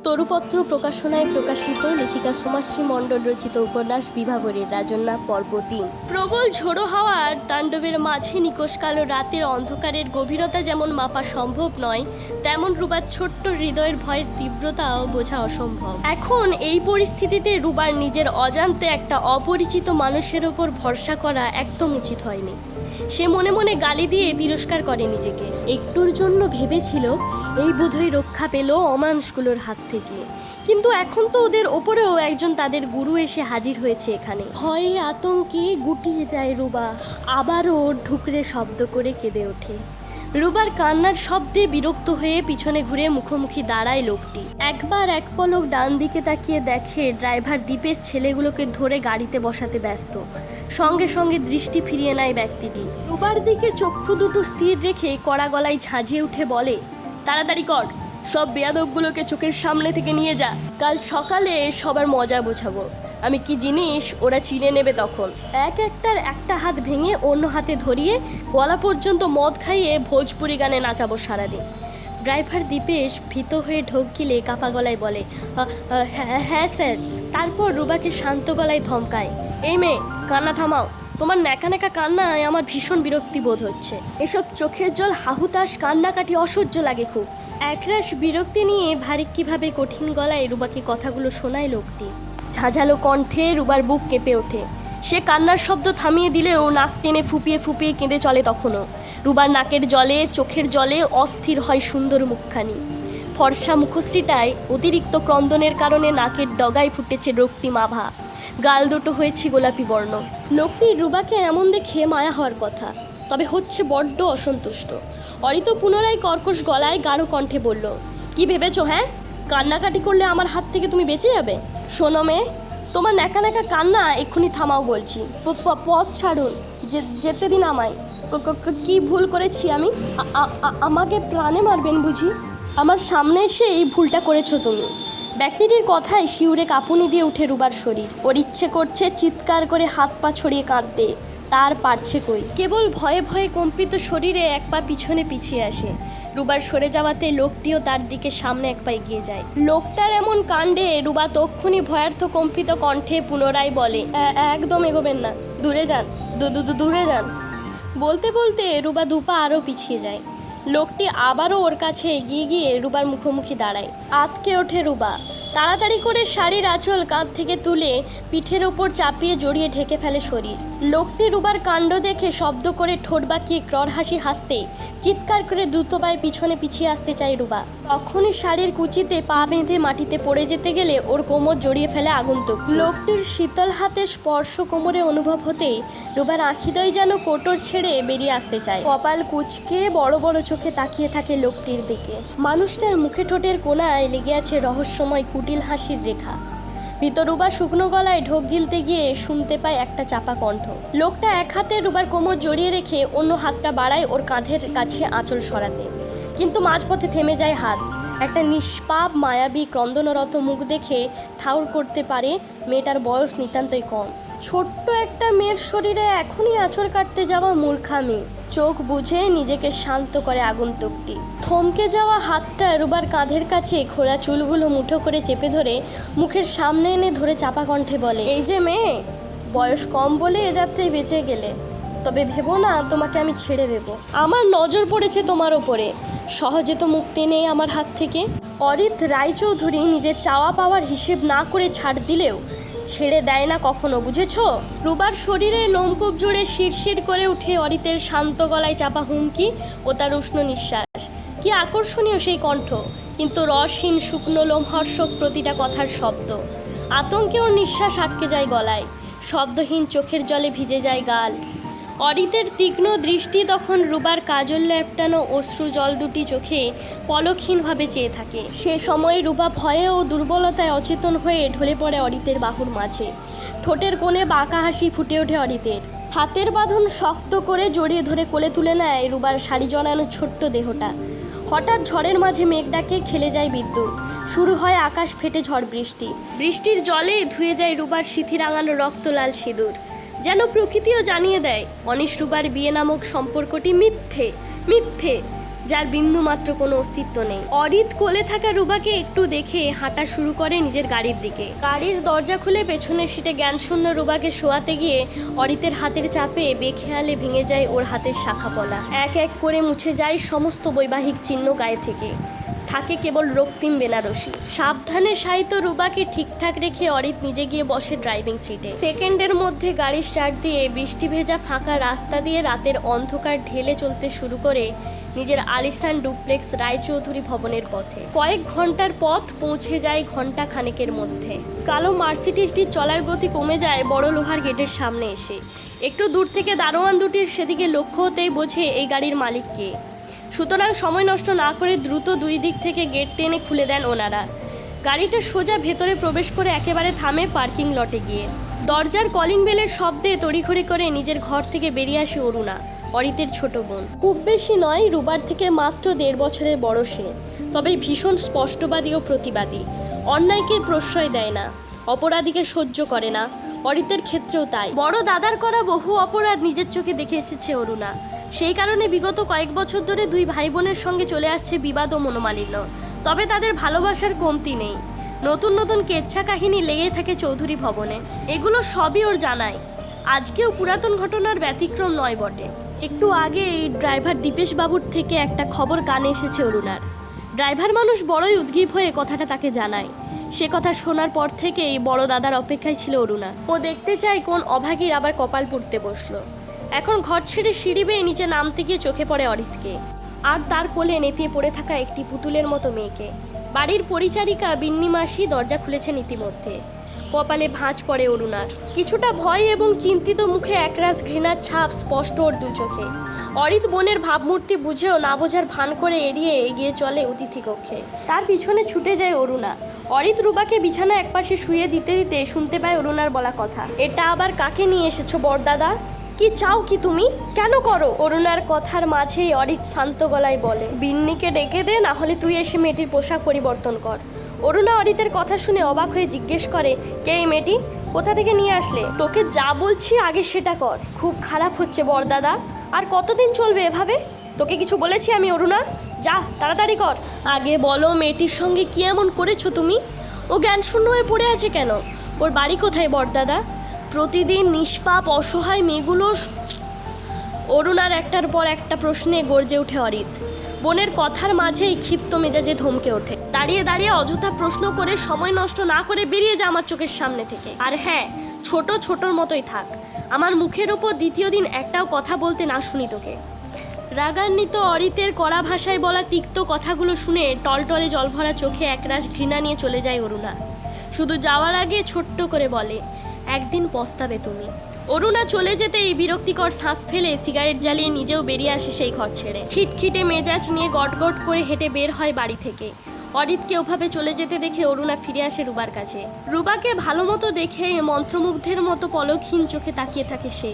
তরুপত্র প্রকাশনায় প্রকাশিত লেখিকা সোমাশ্রী মণ্ডল রচিত উপন্যাস বিভাবরীর রাজন্যা পর্ব ৩। প্রবল ঝোড়ো হাওয়ার তাণ্ডবের মাঝে নিকষ কালো রাতের অন্ধকারের গভীরতা যেমন মাপা সম্ভব নয়, তেমন রুবার ছোট্ট হৃদয়ের ভয়ের তীব্রতাও বোঝা অসম্ভব। এখন এই পরিস্থিতিতে রুবার নিজের অজান্তে একটা অপরিচিত মানুষের ওপর ভরসা করা একদম উচিত হয়নি। সে মনে মনে গালি দিয়ে তিরস্কার করে নিজেকে। একটুর জন্য ভেবেছিল এই বোধহয় রক্ষা পেল অমানুষগুলোর হাত থেকে, কিন্তু এখন তো ওদের ওপরেও একজন তাদের গুরু এসে হাজির হয়েছে এখানে। ভয়ে আতঙ্কে গুটিয়ে যায় রুবা, আবারও ঢুকরে শব্দ করে কেঁদে ওঠে। রুবার কান্নার শব্দে বিরক্ত হয়ে পিছনে ঘুরে মুখোমুখি দাঁড়ায় লোকটি। একবার এক পলক ডান দিকে তাকিয়ে দেখে ড্রাইভার দীপেশ ছেলেগুলোকে ধরে গাড়িতে বসাতে ব্যস্ত। সঙ্গে সঙ্গে দৃষ্টি ফিরিয়ে নেয় ব্যক্তিটি। রুবার দিকে চক্ষু দুটো স্থির রেখে কড়া গলায় ঝাঁঝিয়ে উঠে বলে, তাড়াতাড়ি কর, সব বেয়াদবগুলোকে চোখের সামনে থেকে নিয়ে যা। কাল সকালে সবার মজা বোঝাবো আমি কি জিনিস, ওরা চিনে নেবে তখন। এক একটার একটা হাত ভেঙে অন্য হাতে ধরিয়ে গলা পর্যন্ত মদ খাইয়ে ভোজপুরি গানে নাচাবো সারাদিন। ড্রাইভার দীপেশ ভীত হয়ে ঢোক গিলে কাপা গলায় বলে, হ্যাঁ স্যার। তারপর রুবাকে শান্ত গলায় ধমকায়, এই মেয়ে, কান্না থামাও। তোমার ন্যাকা ন্যাকা কান্নায় আমার ভীষণ বিরক্তি বোধ হচ্ছে। এসব চোখের জল, হাহুতাশ, কান্নাকাটি অসহ্য লাগে খুব। একরাশ বিরক্তি নিয়ে ভারিক্কিভাবে কঠিন গলায় রুবাকে কথাগুলো শোনায় লোকটি। ঝাঁঝালো কণ্ঠে রুবার বুক কেঁপে ওঠে। সে কান্নার শব্দ থামিয়ে দিলেও নাক টেনে ফুপিয়ে ফুপিয়ে কেঁদে চলে তখনও। রুবার নাকের জলে, চোখের জলে অস্থির হয় সুন্দর মুখখানি। ফর্সা মুখশ্রীটায় অতিরিক্ত ক্রন্দনের কারণে নাকের ডগায় ফুটেছে রক্তিম আভা, গাল দুটো হয়েছে গোলাপি বর্ণ। লোকটির রুবাকে এমন দেখে মায়া হওয়ার কথা, তবে হচ্ছে বড্ড অসন্তুষ্ট। অরিত পুনরায় কর্কশ গলায় গাঢ় কণ্ঠে বলল, কি ভেবেছো হ্যাঁ? কান্নাকাটি করলে আমার হাত থেকে তুমি বেঁচে যাবে? শোনো মেয়ে, তোমার ন্যাকা ন্যাকা কান্না এক্ষুনি থামাও বলছি। পথ ছাড়ুন, যেতে দিন আমায়। কি ভুল করেছি আমি? আমাকে প্রাণে মারবেন বুঝি? আমার সামনে এসে এই ভুলটা করেছো তুমি। ব্যক্তিটির কথায় শিউরে কাঁপুনি দিয়ে উঠে রুবার শরীর। ওর ইচ্ছে করছে চিৎকার করে হাত পা ছড়িয়ে কাঁদতে, তার পারছে কই। কেবল ভয়ে ভয়ে কম্পিত শরীরে এক পা পিছনে পিছিয়ে আসে। রুবার সরে যাওয়াতে লোকটিও তার দিকে সামনে এক পা এগিয়ে যায়। লোকটার এমন কাণ্ডে রুবা তক্ষুনি ভয়ার্থ কম্পিত কণ্ঠে পুনরায় বলে, একদম এগোবেন না, দূরে যান, দূরে যান। বলতে বলতে রুবা দুপা আরও পিছিয়ে যায়। লোকটি আবারও ওর কাছে এগিয়ে গিয়ে রুবার মুখোমুখি দাঁড়ায়। আতকে ওঠে রুবা। তাড়াতাড়ি করে শাড়ির আঁচল কাঁধ থেকে তুলে পিঠের ওপর চাপিয়ে জড়িয়ে ঢেকে ফেলে শরীর। লোকটি রুবার কাণ্ড দেখে শব্দ করে ঠোঁট বাঁকিয়ে ক্রর হাসি হাসতে চিৎকার করে দ্রুত পায়ে পিছনে পিছিয়ে আসতে চায় রুবা। তখনই শাড়ির কুচিতে পা বেঁধে মাটিতে পড়ে যেতে গেলে ওর কোমর জড়িয়ে ফেলে আগন্তুক। লোকটির শীতল হাতে স্পর্শ কোমরে অনুভব হতেই রুবার আঁখিদয় যেন কোটর ছেড়ে বেরিয়ে আসতে চায়। কপাল কুঁচকে বড় বড় চোখে তাকিয়ে থাকে লোকটির দিকে। মানুষটার মুখে ঠোঁটের কোণায় লেগে আছে রহস্যময় কুটিল হাসির রেখা। ভিতর রুবা শুকনো গলায় ঢোক গিলতে গিয়ে শুনতে পায় একটা চাপা কণ্ঠ। লোকটা এক হাতে রুবার কোমর জড়িয়ে রেখে অন্য হাতটা বাড়ায় ওর কাঁধের কাছে আঁচল সরাতে, কিন্তু মাঝপথে থেমে যায় হাত। একটা নিষ্পাপ মায়াবী ক্রন্দনরত মুখ দেখে ঠাউর করতে পারে মেয়েটার বয়স নিতান্তই কম। ছোট্ট একটা মেয়ের শরীরে এখনই আঁচড় কাটতে যাওয়া মূর্খামি। চোখ বুঝে নিজেকে শান্ত করে আগন্তুকটি। থমকে যাওয়া হাতটা রুবার কাঁধের কাছে খোলা চুলগুলো মুঠো করে চেপে ধরে মুখের সামনে এনে ধরে চাপা কণ্ঠে বলে, এই যে মেয়ে, বয়স কম বলে এ যাত্রায় বেঁচে গেলে, তবে ভেবো না তোমাকে আমি ছেড়ে দেব। আমার নজর পড়েছে তোমার ওপরে, সহজে তো মুক্তি নেই আমার হাত থেকে। অরিত রায়চৌধুরী নিজের চাওয়া পাওয়ার হিসেব না করে ছাড় দিলেও ছেড়ে দেয় না কখনো, বুঝেছ? রুবার শরীরে লোমকূপ জুড়ে শিরশির করে উঠে অরিতের শান্ত গলায় চাপা হুমকি ও তার উষ্ণ নিঃশ্বাস। কি আকর্ষণীয় সেই কণ্ঠ, কিন্তু রসহীন শুকনো লোমহর্ষক প্রতিটা কথার শব্দ। আতঙ্কে ওর নিঃশ্বাস আটকে যায় গলায়, শব্দহীন চোখের জলে ভিজে যায় গাল। অরিতের তীক্ষ্ণ দৃষ্টি তখন রুবার কাজল ল্যাপটানো অশ্রু জল দুটি চোখে পলকহীনভাবে চেয়ে থাকে। সে সময় রুবা ভয়ে ও দুর্বলতায় অচেতন হয়ে ঢলে পড়ে অরিতের বাহুর মাঝে। ঠোঁটের কোণে বাঁকা হাসি ফুটে ওঠে অরিতের। হাতের বাঁধন শক্ত করে জড়িয়ে ধরে কোলে তুলে নেয় রুবার শাড়ি জড়ানো ছোট্ট দেহটা। হঠাৎ ঝড়ের মাঝে মেঘ ডাকে, খেলে যায় বিদ্যুৎ। শুরু হয় আকাশ ফেটে ঝড় বৃষ্টি। বৃষ্টির জলে ধুয়ে যায় রুবার সিথি রাঙানো রক্তলাল সিঁদুর। যেন প্রকৃতিও জানিয়ে দেয় অনিশ রুবার বিয়ে নামক সম্পর্কটি মিথ্যে, মিথ্যে। যার বিন্দু মাত্র কোনো অস্তিত্ব নেই। অরিত কোলে থাকা রুবাকে একটু দেখে হাঁটা শুরু করে নিজের গাড়ির দিকে। গাড়ির দরজা খুলে পেছনের সিটে জ্ঞানশূন্য রুবাকে শোয়াতে গিয়ে অরিতের হাতের চাপে বেখেয়ালে ভেঙে যায় ওর হাতের শাখাপলা। এক এক করে মুছে যায় সমস্ত বৈবাহিক চিহ্ন গায়ে থেকে, থাকে কেবল রক্তিম বেনারসি। সাবধানে শায়িত রুবাকে ঠিকঠাক রেখে অরিত নিজে গিয়ে বসে ড্রাইভিং সিটে। সেকেন্ডের মধ্যে গাড়ির স্টার্ট দিয়ে বৃষ্টি ভেজা ফাঁকা রাস্তা দিয়ে রাতের অন্ধকার ঢেলে চলতে শুরু করে নিজের আলিশান ডুপ্লেক্স রায়চৌধুরী ভবনের পথে। কয়েক ঘন্টার পথ পৌঁছে যায় ঘন্টা খানেকের মধ্যে। কালো মার্সিডিজটির চলার গতি কমে যায় বড় লোহার গেটের সামনে এসে। একটু দূর থেকে দারোয়ান দুটির সেদিকে লক্ষ্য হতেই বোঝে এই গাড়ির মালিক কে। সুতরাং সময় নষ্ট না করে দ্রুত দুই দিক থেকে গেট টেনে খুলে দেন ওনারা। গাড়িটা সোজা ভেতরে প্রবেশ করে একেবারে থামে পার্কিং লটে গিয়ে। দরজার কলিং বেলের শব্দে তড়িঘড়ি করে নিজের ঘর থেকে বেরিয়ে আসে অরুণা, অরিতের ছোট বোন। খুব বেশি নয়, রুবার থেকে মাত্র 1.5 বছরের বড় সে, তবে ভীষণ স্পষ্টবাদী ও প্রতিবাদী। অন্যায়কে প্রশ্রয় দেয় না, অপরাধীকে সহ্য করে না। অরিতের ক্ষেত্রেও তাই। বড় দাদার করা বহু অপরাধ নিজের চোখে দেখে এসেছে অরুণা। সেই কারণে বিগত কয়েক বছর ধরে দুই ভাই বোনের সঙ্গে চলে আসছে বিবাদ ও মনোমালিন্য। তবে তাদের ভালোবাসার কমতি নেই। নতুন নতুন কেচ্ছা কাহিনী লেগেই থাকে চৌধুরী ভবনে। এগুলো সবই ওর জানাই। আজকেও পুরাতন ঘটনার ব্যতিক্রম নয় বটে। একটু আগে এই ড্রাইভার দীপেশ বাবুর থেকে একটা খবর কানে এসেছে অরুণার। ড্রাইভার মানুষ বড়ই উদ্গ্রীব হয়ে কথাটা তাকে জানায়। সে কথা শোনার পর থেকেই বড় দাদার অপেক্ষায় ছিল অরুণা। ও দেখতে চায় কোন অভাগীর আবার কপাল পুড়তে বসলো। এখন ঘর ছেড়ে সিঁড়ি বেয়ে নিচে নামতে গিয়ে চোখে পড়ে অরিতকে, আর তার কোলে নেতিয়ে পড়ে থাকা একটি পুতুলের মতো মেয়েকে। বাড়ির পরিচারিকা বিন্নি মাসি দরজা খুলেছেন ইতিমধ্যে। কপালে ভাঁজ পড়ে অরুণার। কিছুটা ভয় এবং চিন্তিত মুখে একরাশ ঘৃণার ছাপ স্পষ্ট ওর দু চোখে। অরিত বোনের ভাবমূর্তি বুঝেও না বোঝার ভান করে এড়িয়ে এগিয়ে চলে অতিথি কক্ষে। তার পিছনে ছুটে যায় অরুণা। অরিত রুবাকে বিছানা একপাশে শুয়ে দিতে দিতে শুনতে পায় অরুণার বলা কথা। এটা আবার কাকে নিয়ে এসেছো বড়দাদা? কি চাও কি তুমি? কেন করো? অরুণার কথার মাঝেই অরিত শান্ত গলায় বলে, বিন্নিকে ডেকে দে, না হলে তুই এসে মেয়েটির পোশাক পরিবর্তন কর। অরুণা অরিতের কথা শুনে অবাক হয়ে জিজ্ঞেস করে, কে এই মেয়েটি? কোথা থেকে নিয়ে আসলে? তোকে যা বলছি আগে সেটা কর। খুব খারাপ হচ্ছে বড়দাদা। আর কতদিন চলবে এভাবে? তোকে কিছু বলেছি আমি অরুণা? যা তাড়াতাড়ি কর। আগে বলো মেয়েটির সঙ্গে কি এমন করেছো তুমি? ও জ্ঞানশূন্য হয়ে পড়ে আছে কেন? ওর বাড়ি কোথায় বড়দাদা? প্রতিদিন নিষ্পাপ অসহায় মেয়েগুলো। অরুণার একটার পর একটা প্রশ্নে গর্জে ওঠে অরিত। বোনের কথার মাঝেই ক্ষিপ্ত মেজাজে ধমকে ওঠে, দাঁড়িয়ে দাঁড়িয়ে অযথা প্রশ্ন করে সময় নষ্ট না করে বেরিয়ে যা আমার চোখের সামনে থেকে। আর হ্যাঁ, ছোটোর মতোই থাক। আমার মুখের ওপর দ্বিতীয় দিন একটাও কথা বলতে না শুনি তোকে। রাগান্বিত অরিতের কড়া ভাষায় বলা তিক্ত কথাগুলো শুনে টলটলে জলভরা চোখে একরাশ ঘৃণা নিয়ে চলে যায় অরুণা। শুধু যাওয়ার আগে ছোট্ট করে বলে, একদিন পস্তাবে তুমি। অরুণা চলে যেতেই বিরক্তিকর শ্বাস ফেলে সিগারেট জ্বালিয়ে নিজেও বেরিয়ে আসে সেই ঘর ছেড়ে। খিটখিটে মেজাজ নিয়ে গটগট করে হেঁটে বের হয় বাড়ি থেকে। অরিতকে ওভাবে চলে যেতে দেখে অরুণা ফিরে আসে রুবার কাছে। রুবাকে ভালো মতো দেখে মন্ত্রমুগ্ধের মতো পলকহীন চোখে তাকিয়ে থাকে সে।